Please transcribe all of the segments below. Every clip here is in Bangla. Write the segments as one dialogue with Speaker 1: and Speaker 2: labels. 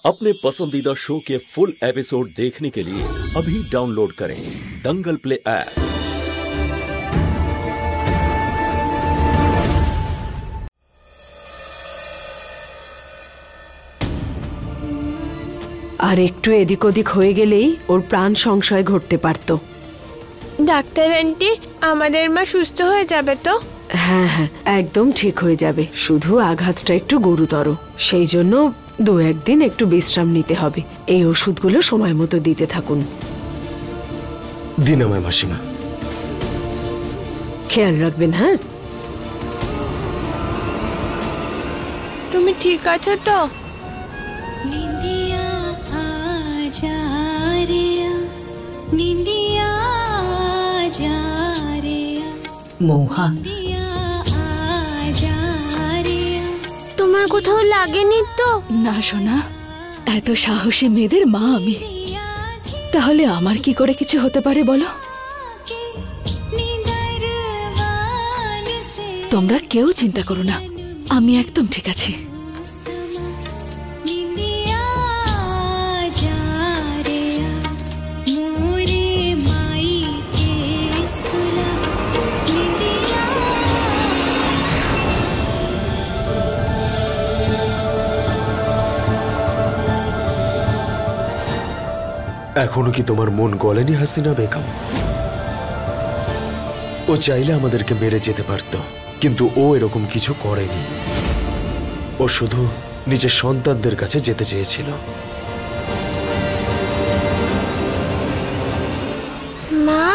Speaker 1: अपने पसंदीदा शो के फुल एपिसोड देखने के लिए अभी डाउनलोड करें दंगल प्ले ऐप।
Speaker 2: আর একটু এদিক ওদিক হয়ে গেলেই ওর প্রাণ সংশয় ঘটতে পারত।
Speaker 3: ডাক্তার আন্টি, আমাদের মা সুস্থ হয়ে যাবে তো?
Speaker 2: হ্যাঁ হ্যাঁ, একদম ঠিক হয়ে যাবে। শুধু আঘাতটা একটু গুরুতর, সেই জন্য 2-1 দিন একটু বিশ্রাম নিতে হবে। এই ওষুধগুলো সময় মতো দিতে থাকুন।
Speaker 4: দিন আমায় মাসিমা।
Speaker 2: খেয়াল রাখবেন। হ্যাঁ,
Speaker 3: তুমি ঠিক আছো তো?
Speaker 2: মৌহা,
Speaker 3: তোমার কোথাও লাগেনি তো?
Speaker 5: না সোনা, এত সাহসী মেয়েদের মা আমি, তাহলে আমার কি করে কিছু হতে পারে বলো? তোমরা কেউ চিন্তা করো না, আমি একদম ঠিক আছি।
Speaker 4: এখনো কি তোমার মন গলেনি হাসিনা বেগম? ও চাইলে আমাদেরকে মেরে যেতে পারত, কিন্তু ও এরকম কিছু করেনি। ও শুধু নিজের সন্তানদের কাছে যেতে চেয়েছিল।
Speaker 3: মা,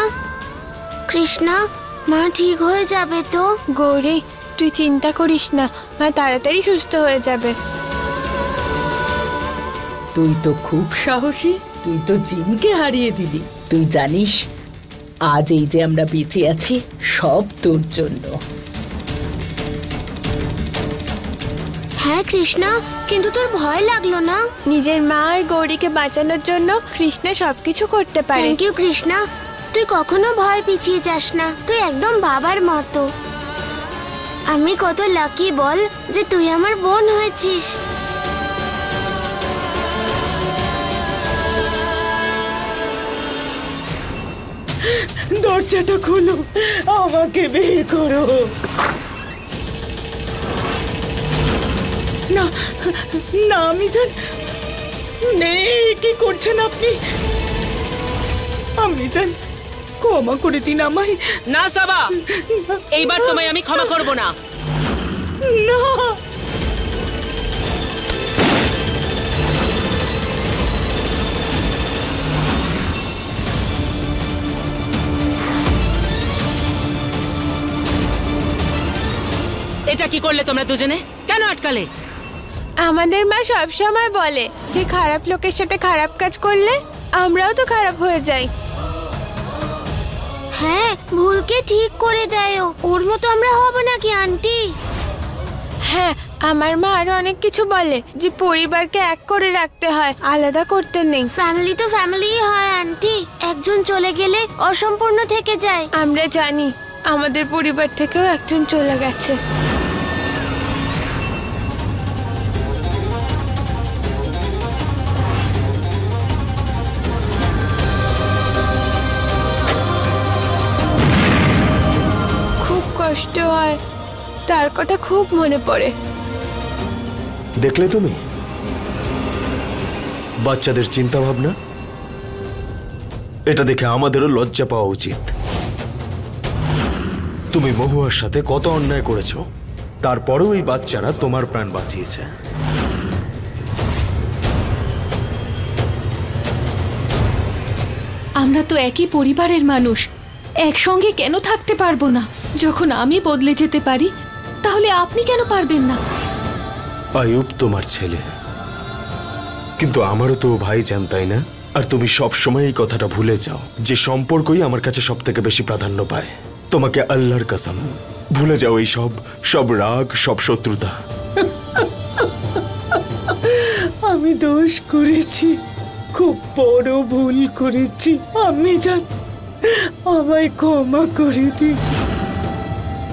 Speaker 3: কৃষ্ণা, মা ঠিক হয়ে যাবে তো? গৌরী, তুই চিন্তা করিস না, মা তাড়াতাড়ি সুস্থ হয়ে যাবে।
Speaker 6: তুই তো খুব সাহসী, তুই তো জিনকে হারিয়ে দিলি। তুই জানিস, আজ এই যে আমরা বেঁচে আছি সব তোর জন্য।
Speaker 3: হ্যাঁ কৃষ্ণা, কিন্তু তোর ভয় লাগলো না? নিজের মা আর গৌরীকে বাঁচানোর জন্য কৃষ্ণা সবকিছু করতে পারে। থ্যাংক ইউ কৃষ্ণা, তুই কখনো ভয় পিছিয়ে যাস না। তুই একদম বাবার মতো। আমি কত লাকি বল যে তুই আমার বোন হয়েছিস।
Speaker 6: দরজাটা খোলো, আমাকে বের করো। না না, আমি জান কি করছেন আপনি? আমি জান, ক্ষমা করে দিন আমায়।
Speaker 7: না সাবা, এইবার তোমায় আমি ক্ষমা করব না।
Speaker 6: না,
Speaker 7: এটা কি করলে তোমরা দুজনে? কেন আটকালে?
Speaker 3: আমাদের মা সব সময় বলে যে খারাপ লোকের সাথে খারাপ কাজ করলে আমরাও তো খারাপ হয়ে যাই। হ্যাঁ, ভুলকে ঠিক করে দেয়। ওর মতো আমরা হব নাকি আন্টি? হ্যাঁ, আমার মা আরো অনেক কিছু বলে যে পরিবারকে এক করে রাখতে হয়, আলাদা করতে নেই। ফ্যামিলি তো ফ্যামিলিই হয় আন্টি, একজন চলে গেলে অসম্পূর্ণ থেকে যায়। আমরা জানি আমাদের পরিবার থেকেও একজন চলে গেছে। কষ্ট হয়, তার কথা খুব মনে পড়ে।
Speaker 4: দেখলে তুমি বাচ্চাদের চিন্তা ভাবনা? এটা দেখে আমাদেরও লজ্জা পাওয়া উচিত। তুমি মহুয়ার সাথে কত অন্যায় করেছো, তারপরেও এই বাচ্চারা তোমার প্রাণ বাঁচিয়েছে।
Speaker 5: আমরা তো একই পরিবারের মানুষ, একসঙ্গে কেন থাকতে পারবো না? যখন আমি বদলে যেতে পারি, তাহলে আপনি কেন পারবেন না?
Speaker 4: আয়ুব তোমার ছেলে, কিন্তু আমারও তো ভাই জান, তাই না? আর তুমি সব সময় এই কথাটা ভুলে যাও যে সম্পর্কই আমার কাছে সব থেকে বেশি প্রাধান্য পায়। তোমাকে আল্লাহর কসম, ভুলে যাও এই সব রাগ, সব শত্রুতা।
Speaker 6: আমি দোষ করেছি, খুব বড় ভুল করেছি। আমি জান, আমায় ক্ষমা করে দিন,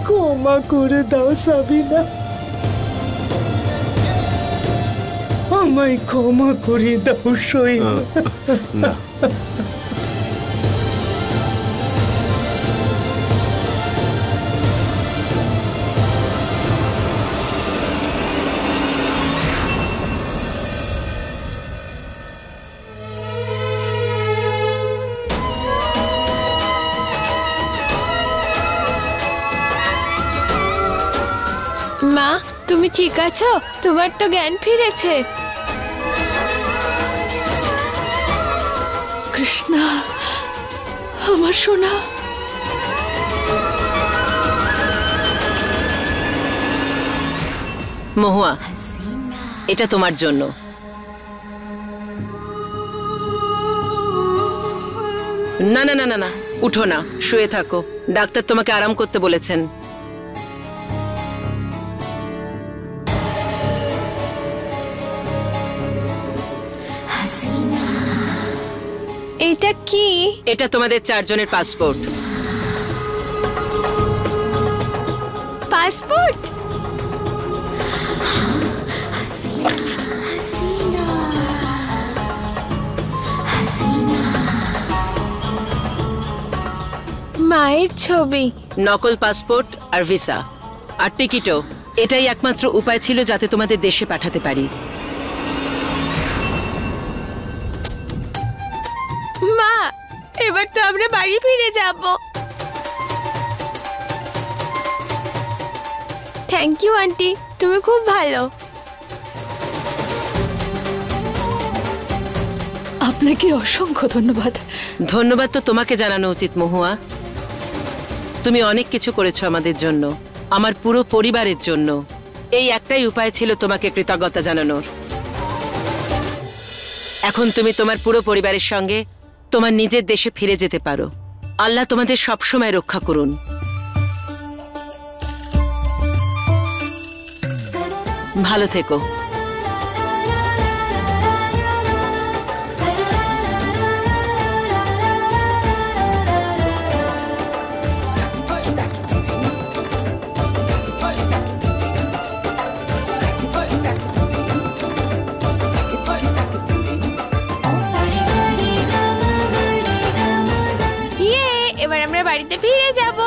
Speaker 6: ক্ষমা করে দাও সাবিনা। আমায় ক্ষমা করে দাও সইমা।
Speaker 4: না,
Speaker 3: মা, তুমি ঠিক আছো? তোমার তো জ্ঞান ফিরেছে।
Speaker 5: কৃষ্ণা, আমার সোনা।
Speaker 7: মহুয়া, এটা তোমার জন্য। না না না না না, উঠো না, শুয়ে থাকো। ডাক্তার তোমাকে আরাম করতে বলেছেন।
Speaker 3: এটা কি?
Speaker 7: এটা তোমাদের চারজনের পাসপোর্ট।
Speaker 3: পাসপোর্ট? মায়ের ছবি।
Speaker 7: নকল পাসপোর্ট আর ভিসা আর টিকিটও। এটাই একমাত্র উপায় ছিল যাতে তোমাদের দেশে পাঠাতে পারি।
Speaker 3: মা, এবার তো আমরা বাড়ি ফিরে যাব। থ্যাংক ইউ আন্টি, তুমি খুব ভালো।
Speaker 5: আপনাকে অসংখ্য ধন্যবাদ।
Speaker 7: ধন্যবাদ তো তোমাকে জানানো উচিত মহুয়া। তুমি অনেক কিছু করেছো আমাদের জন্য, আমার পুরো পরিবারের জন্য। এই একটাই উপায় ছিল তোমাকে কৃতজ্ঞতা জানানোর। এখন তুমি তোমার পুরো পরিবারের সঙ্গে তোমার নিজের দেশে ফিরে যেতে পারো। আল্লাহ তোমাদের সবসময় রক্ষা করুন। ভালো থেকো।
Speaker 3: এবার আমরা বাড়িতে ফিরে যাব।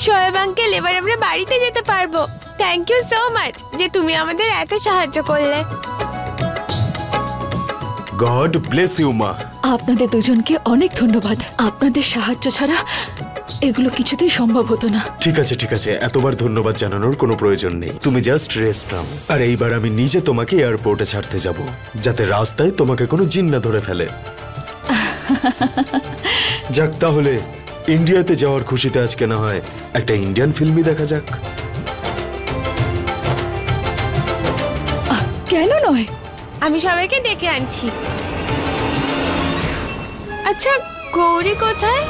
Speaker 3: শোয়েব আঙ্কেল, এবার আমরা বাড়িতে যেতে পারবো। থ্যাংক ইউ সো মাচ যে তুমি আমাদের এত সাহায্য করলে।
Speaker 4: গড ব্লেস ইউ মা।
Speaker 5: আপনাদের দুজনকে অনেক ধন্যবাদ। আপনাদের সাহায্য ছাড়া এগুলো কিছুতেই সম্ভব হতো না।
Speaker 4: ঠিক আছে ঠিক আছে, এতবার ধন্যবাদ জানানোর কোনো প্রয়োজন নেই। তুমি জাস্ট রেস্ট নাও। আর এইবার আমি নিজে তোমাকে এয়ারপোর্টে ছাড়তে যাব, যাতে রাস্তায় তোমাকে কোনো জিন না ধরে ফেলে। যাক, তাহলে ইন্ডিয়াতে যাওয়ার খুশিতে আজকে না হয় একটা ইন্ডিয়ান ফিল্মই দেখা যাক।
Speaker 5: কেন নয়?
Speaker 3: আমি সবাইকে ডেকে আনছি। আচ্ছা, গৌরী কোথায়?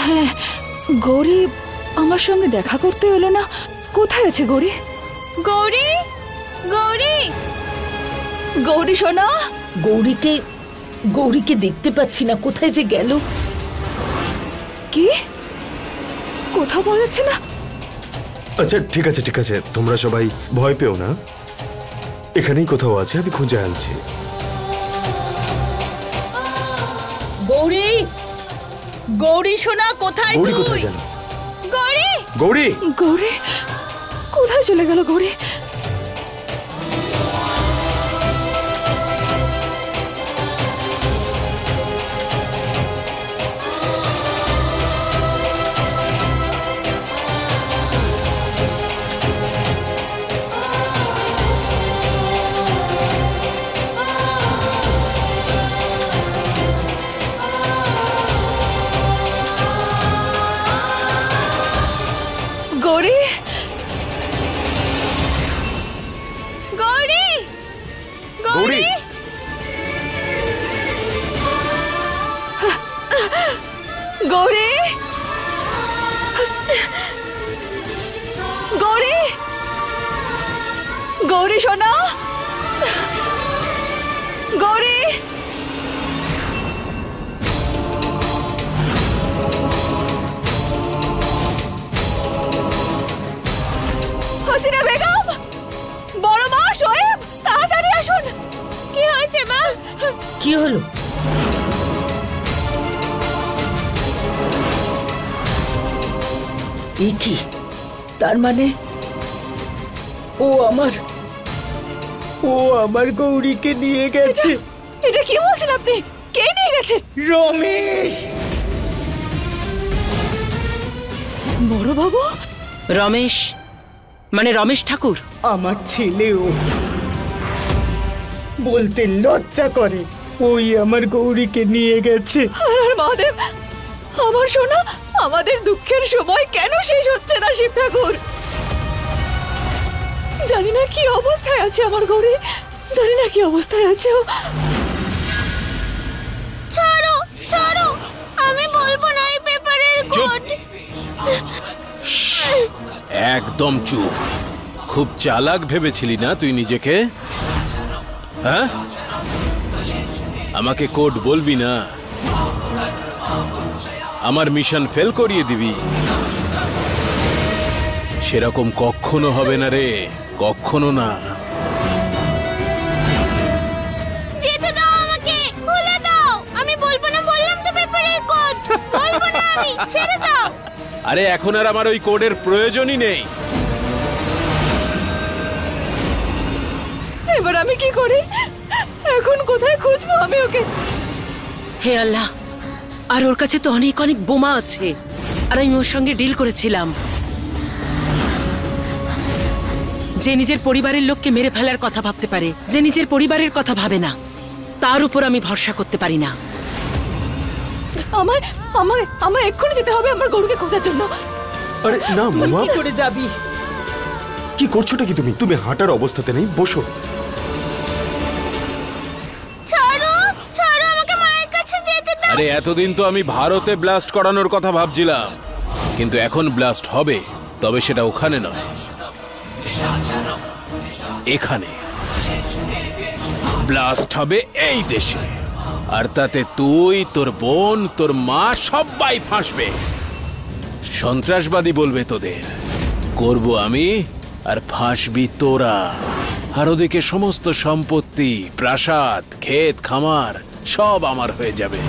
Speaker 5: হ্যাঁ, গৌরী আমার সঙ্গে দেখা করতে এলো না। কোথায় আছে গৌরী?
Speaker 3: গৌরী, গৌরী,
Speaker 5: গৌরী সোনা।
Speaker 6: গৌরীকে দেখতে পাচ্ছি না, কোথায় যে গেল।
Speaker 5: কি? কোথাও পাওয়া যাচ্ছে না?
Speaker 4: আচ্ছা ঠিক আছে ঠিক আছে, তোমরা সবাই ভয় পেও না। এখানেই কোথাও আছে, আমি খুঁজে আনছি।
Speaker 6: গৌরী, গৌরী সোনা, কোথায়
Speaker 4: গৌরী
Speaker 6: তুই?
Speaker 4: কোথায় গেল?
Speaker 3: গৌরী,
Speaker 4: গৌরী,
Speaker 5: গৌরী কোথায় চলে গেল? গৌরী গৌরী
Speaker 3: গৌরী, গৌরী,
Speaker 5: গৌরী, গৌরী, গৌরী সোনা, গৌরী, হাসিনা বেগম, বড় মা, শোয়েব, তাড়াতাড়ি আসুন।
Speaker 3: কি হয়েছে মা?
Speaker 6: কি হলো? এ কি? তার মানে ও আমার গৌরীকে নিয়ে গেছে।
Speaker 5: এটা কি বলছেন আপনি? কে নিয়ে গেছে?
Speaker 6: রমেশ।
Speaker 5: বড় বাবু?
Speaker 7: রমেশ মানে রমেশ ঠাকুর?
Speaker 6: আমার ছেলেও বলতে লজ্জা করে। ওই আমার গৌরীকে নিয়ে গেছে।
Speaker 5: আর মহাদেব, আমার সোনা, আমাদের দুঃখের সময় কেন শেষ হচ্ছে না শিব ঠাকুর? জানি না কি অবস্থায় আছে আমার গৌরী, জানি না কি অবস্থায় আছে ও।
Speaker 3: ছাড়ো ছাড়ো, আমি বলবো না এই পেপারের কোড।
Speaker 8: একদম চুপ। খুব চালাক ভেবেছিলি না তুই নিজেকে? হ্যাঁ, আমাকে কোড বলবি না, আমার মিশন ফেল করিয়ে দিবি। সেরকম কখনো হবে না রে, কখনো না।
Speaker 3: যেতে দাও আমাকে, খুলে দাও। আমি বলবো না বললাম তো পেপারের কোড। বলবো না আমি, ছেড়ে দাও।
Speaker 8: আরে এখন আর আমার ওই কোডের প্রয়োজনই নেই।
Speaker 5: এবার আমি কি করি? এখন কোথায় খুঁজবো আমি ওকে?
Speaker 7: হে আল্লাহ, আর ওর কাছে তো অনেক অনেক বোমা আছে, আর আমি ওর সঙ্গে ডিল করেছিলাম। যে নিজের পরিবারের লোককে মেরে ফেলার কথা ভাবতে পারে, যে নিজের পরিবারের কথা ভাবে না, তার উপর আমি ভরসা করতে পারি না।
Speaker 5: আমায় আমায় আমায় এক্ষুনি যেতে হবে আমার গরুকে খোঁজার জন্য।
Speaker 4: আরে না মামা,
Speaker 6: কি করে যাবি?
Speaker 4: কি করছোটা কি তুমি? তুমি হাঁটার অবস্থাতে নেই, বসো।
Speaker 3: ছাড়ো ছাড়ো, আমাকে মায়ের কাছে যেতে দাও।
Speaker 8: আরে এতদিন তো আমি ভারতে ব্লাস্ট করানোর কথা ভাবছিলাম, কিন্তু এখন ব্লাস্ট হবে, তবে সেটা ওখানে নয়, এখানে ব্লাস্ট হবে, এই দেশে। আর তাতে তুই, তোর বোন, তোর মা সবাই ফাঁসবে। সন্ত্রাসবাদী বলবে তোদের, করব আমি, আর ফাঁসবি তোরা। আর ওদিকে সমস্ত সম্পত্তি, প্রাসাদ, ক্ষেত খামার সব আমার হয়ে যাবে।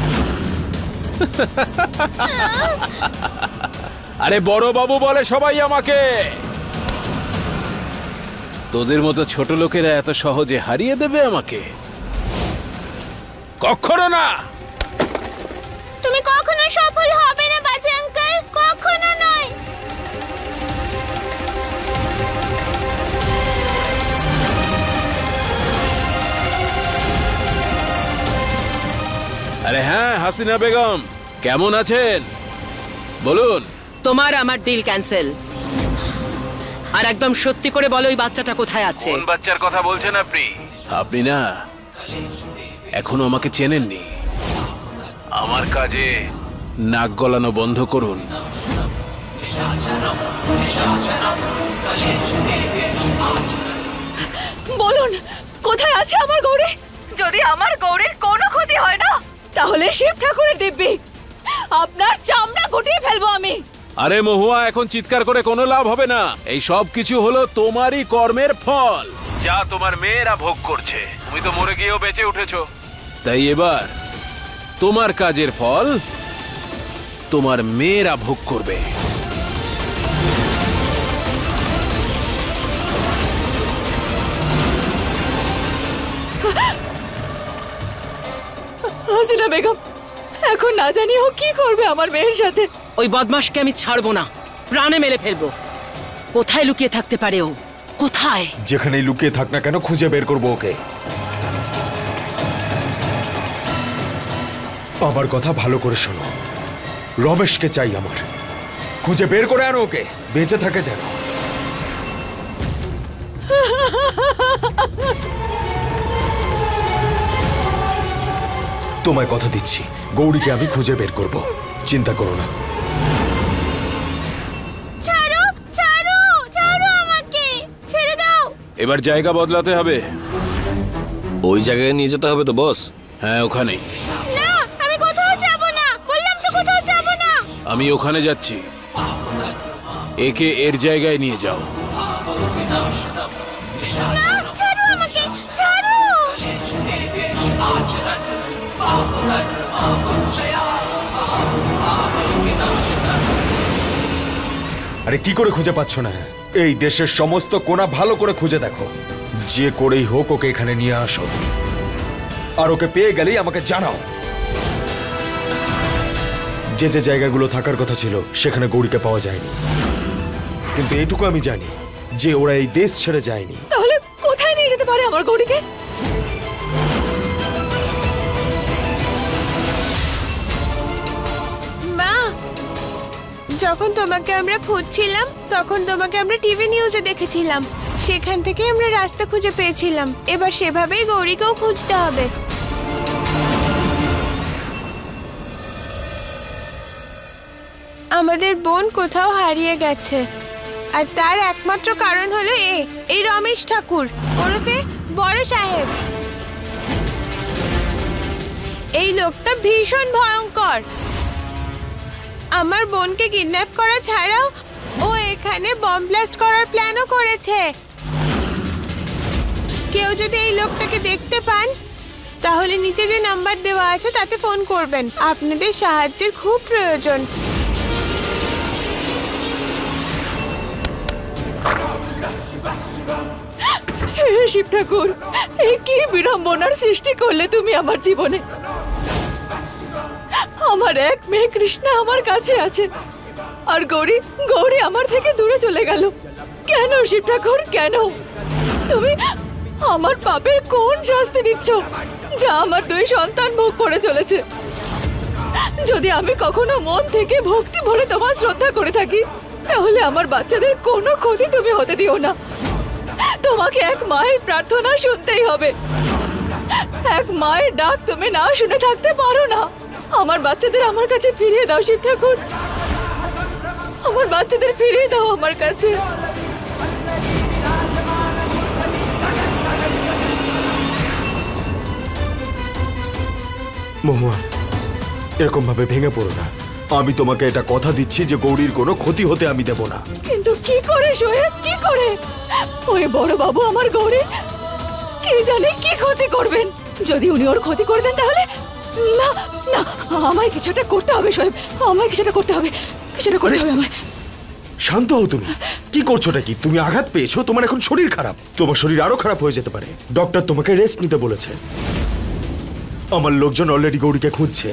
Speaker 8: আরে বড় বাবু বলে সবাই আমাকে। তোদের মতো ছোট লোকেরা এত সহজে হারিয়ে দেবে আমাকে? কখনো না।
Speaker 3: তুমি কখনো সফল হবে না বাজে আঙ্কেল, কখনো নয়।
Speaker 8: আরে হ্যাঁ, হাসিনা বেগম কেমন আছেন বলুন?
Speaker 7: তোমার আমার ডিল ক্যান্সেল। আর একদম সত্যি করে বলো, ওই বাচ্চাটা কোথায় আছে?
Speaker 8: কোন বাচ্চার কথা বলছেন আপনি? আপনি না এখনো আমাকে চেনেননি। আমার কাজে নাক গলানো বন্ধ করুন।
Speaker 5: বলুন, কোথায় আছে আমার গৌরী? যদি আমার গৌরীর কোনো ক্ষতি হয় না, তাহলে শিব ঠাকুরের দিব্যি আপনার চামড়া গুটিয়ে ফেলবো আমি।
Speaker 8: আরে মহুয়া, এখন চিৎকার করে কোনো লাভ হবে না। এই সব কিছু হলো তোমারই কর্মের ফল, যা তোমার মেয়েরা ভোগ করছে। তুমি তো মরে গিয়েও বেঁচে উঠেছো, তাই এবার তোমার কাজের ফল তোমার মেয়েরা ভোগ করবে।
Speaker 5: হাসিনা বেগম, এখন না জানি ও কি করবে আমার মেয়ের সাথে।
Speaker 7: ওই বদমাশকে আমি ছাড়বো না, প্রাণে মেরে ফেলবো। কোথায় লুকিয়ে থাকতে পারে ও? কোথায়?
Speaker 4: যেখানেই লুকিয়ে থাক না কেন, খুঁজে বের করবো ওকে। আমার কথা ভালো করে শোনো, রমেশকে চাই আমার। খুঁজে বের করে আনো ওকে, বেঁচে থাকে যেন। তোমায় কথা দিচ্ছি, গৌরীকে আমি খুঁজে বের করব, চিন্তা করো না।
Speaker 3: ছাড়ো ছাড়ো ছাড়ো আমাকে, ছেড়ে দাও।
Speaker 8: এবার জায়গা বদলাতে হবে।
Speaker 9: ওই জায়গায় নিয়ে যেতে হবে তো বস?
Speaker 8: হ্যাঁ ওখানেই।
Speaker 3: না, আমি কোথাও যাব না, বললাম তো কোথাও যাব না।
Speaker 8: আমি ওখানে যাচ্ছি, একে এর জায়গায় নিয়ে যাও।
Speaker 3: না, ছাড়ো আমাকে, ছাড়ো।
Speaker 4: আরে কি করে খুঁজে পাচ্ছ না? এই দেশের সমস্ত কোণা ভালো করে খুঁজে দেখো, যে করেই হোক ওকে এখানে নিয়ে আসো, আর ওকে পেয়ে গেলেই আমাকে জানাও। যে যে জায়গাগুলো থাকার কথা ছিল সেখানে গৌরীকে পাওয়া যায়নি, কিন্তু এটুকু আমি জানি যে ওরা এই দেশ ছেড়ে যায়নি।
Speaker 5: তাহলে কোথায় নিয়ে যেতে পারে আমার গৌরীকে?
Speaker 3: মা, যখন তোমাকে আমরা খুঁজছিলাম তখন তোমাকে আমরা টিভি নিউজে দেখেছিলাম, সেখান থেকে আমরা রাস্তা খুঁজে পেয়েছিলাম। এবার সেভাবেই গৌরীকেও খুঁজতে হবে। আমাদের বোন কোথাও হারিয়ে গেছে, আর তার একমাত্র কারণ হলো এই রমেশ ঠাকুর ওরফে বড় সাহেব। এই লোকটা ভীষণ ভয়ঙ্কর। আমার বোনকে কিডন্যাপ করা ছাড়াও ও এখানে বম ব্লাস্ট করার প্ল্যানও করেছে। কেউ যদি এই লোকটাকে দেখতে পান তাহলে নিচে যে নাম্বার দেওয়া আছে তাতে ফোন করবেন। আপনাদের সাহায্যের খুব প্রয়োজন।
Speaker 5: হে শিব ঠাকুর, এই কি বিড়ম্বনার সৃষ্টি করলে তুমি আমার জীবনে। আমার এক মেয়ে কৃষ্ণা আমার কাছে আছে, আর গৌরী গৌরী আমার থেকে দূরে চলে গেল। কেন শিব ঠাকুর, কেন? তুমি আমার পাপের কোন শাস্তি দিচ্ছ, যা আমার দুই সন্তান ভোগ করে চলেছে? যদি আমি কখনো মন থেকে ভক্তি ভরে তোমার শ্রদ্ধা করে থাকি তাহলে আমার বাচ্চাদের কোনো ক্ষতি তুমি হতে দিও না। তোমাকে এক মায়ের প্রার্থনা শুনতেই হবে। এক মায়ের ডাক তুমি না শুনে থাকতে পারো না। আমার বাচ্চাদের আমার কাছে ফিরিয়ে দাও শিব ঠাকুর, আমার বাচ্চাদের ফিরিয়ে দাও আমার কাছে।
Speaker 4: মহুয়া, এরকম ভাবে ভেঙে পড়ো না। আমি তোমাকে এটা কথা দিচ্ছি যে গৌরীর কোনো ক্ষতি হতে আমি দেব না।
Speaker 5: কিন্তু কি করে সোহেব, কি করে? ওই বড় বাবু আমার গৌরী কে জানে কি ক্ষতি করবেন। যদি উনি ওর ক্ষতি করে দেন তাহলে না না, আমায় কিছুটা করতে হবে সোহেব, আমায় কিছুটা করতে হবে, কিছুটা করতে হবে আমায়।
Speaker 4: শান্ত হও তুমি। কি করছোটা কি? তুমি আঘাত পেয়েছো, তোমার এখন শরীর খারাপ, তোমার শরীর আরো খারাপ হয়ে যেতে পারে। ডক্টর তোমাকে রেস্ট নিতে বলেছে। আমার লোকজন অলরেডি গৌরীকে খুঁজছে,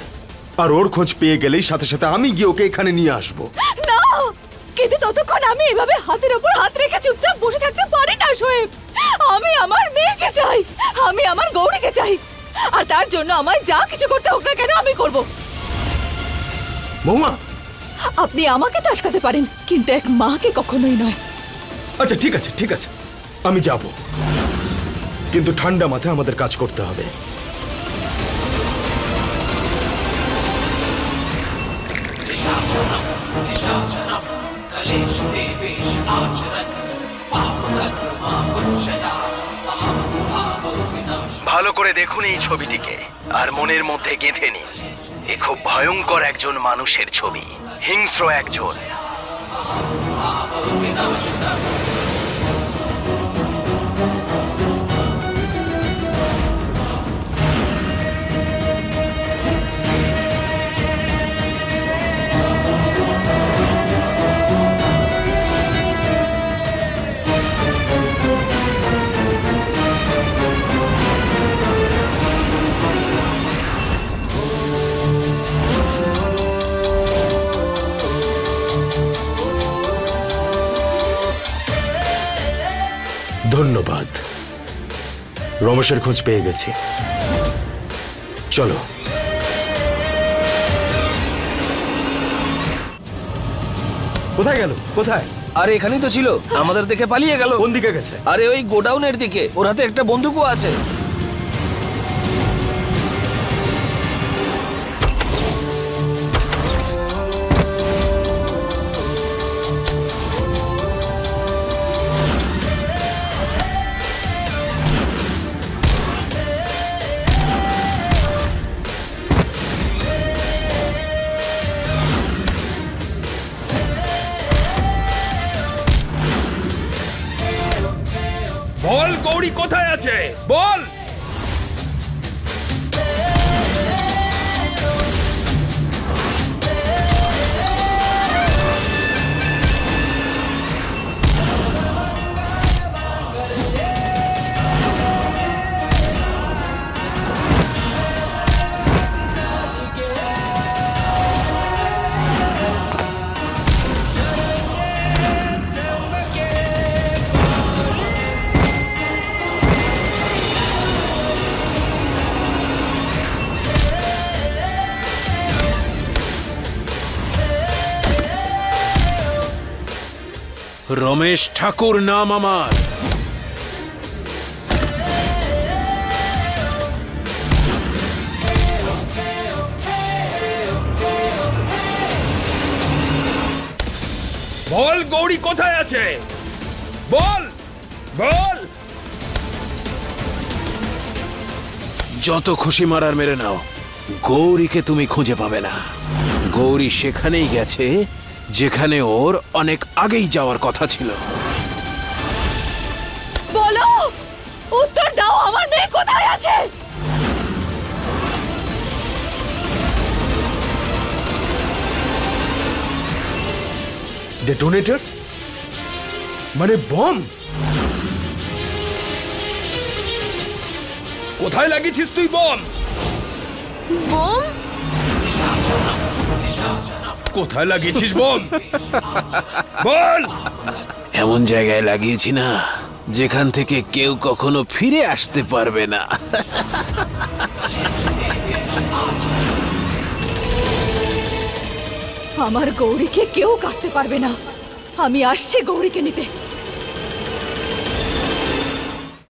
Speaker 4: আর ওর খোঁজ পেয়ে গেলেই সাথে সাথে আমি গিয়ে ওকে এখানে নিয়ে আসবো।
Speaker 5: না, কিন্তু ততক্ষণ আমি এভাবে হাতের উপর হাত রেখে চুপচাপ বসে থাকতে পারি না সোহেব। আমি আমার মেয়েকে চাই, আমি আমার গৌরীকে চাই, আর তার জন্য আমায় যা কিছু করতে হোক না কেন আমি করব।
Speaker 4: মহুয়া,
Speaker 5: আপনি আমাকে তো আটকাতে পারেন, কিন্তু এক মাকে কখনোই নয়।
Speaker 4: আচ্ছা ঠিক আছে, ঠিক আছে, আমি যাব, কিন্তু ঠান্ডা মাথায় আমাদের কাজ করতে হবে।
Speaker 10: ভালো করে দেখুন এই ছবিটিকে আর মনের মধ্যে গেঁথে নিন, এ খুব ভয়ঙ্কর একজন মানুষের ছবি, হিংস্র একজন।
Speaker 4: ধন্যবাদ, রমেশের খোঁজ পেয়ে গেছি। চলো। কোথায় গেল? কোথায়?
Speaker 9: আরে এখানেই তো ছিল, আমাদের দেখে পালিয়ে গেল।
Speaker 4: কোন দিকে গেছে?
Speaker 9: আরে ওই গোডাউনের দিকে, ওর হাতে একটা বন্দুকও আছে।
Speaker 11: আছে বল।
Speaker 8: রমেশ ঠাকুর নাম আমার।
Speaker 11: বল গৌরী কোথায় আছে, বল বল।
Speaker 8: যত খুশি মারার মেরে নাও, গৌরীকে তুমি খুঁজে পাবে না। গৌরী সেখানেই গেছে যেখানে ওর অনেক আগেই যাওয়ার কথা ছিল।
Speaker 5: বলো, উত্তর দাও, আমার মেয়ে কোথায় আছে?
Speaker 4: ডেটোনেটর মানে বম?
Speaker 11: কোথায় লাগিয়েছিস তুই বম?
Speaker 3: বোম?
Speaker 11: কোথায় লাগিয়েছিস বম বল।
Speaker 8: এমন জায়গায় লাগিয়েছি না যেখান থেকে কেউ কখনো ফিরে আসতে পারবে না।
Speaker 5: আমার গৌরীকে কেউ কাটতে পারবে না। আমি আসছি গৌরীকে নিতে।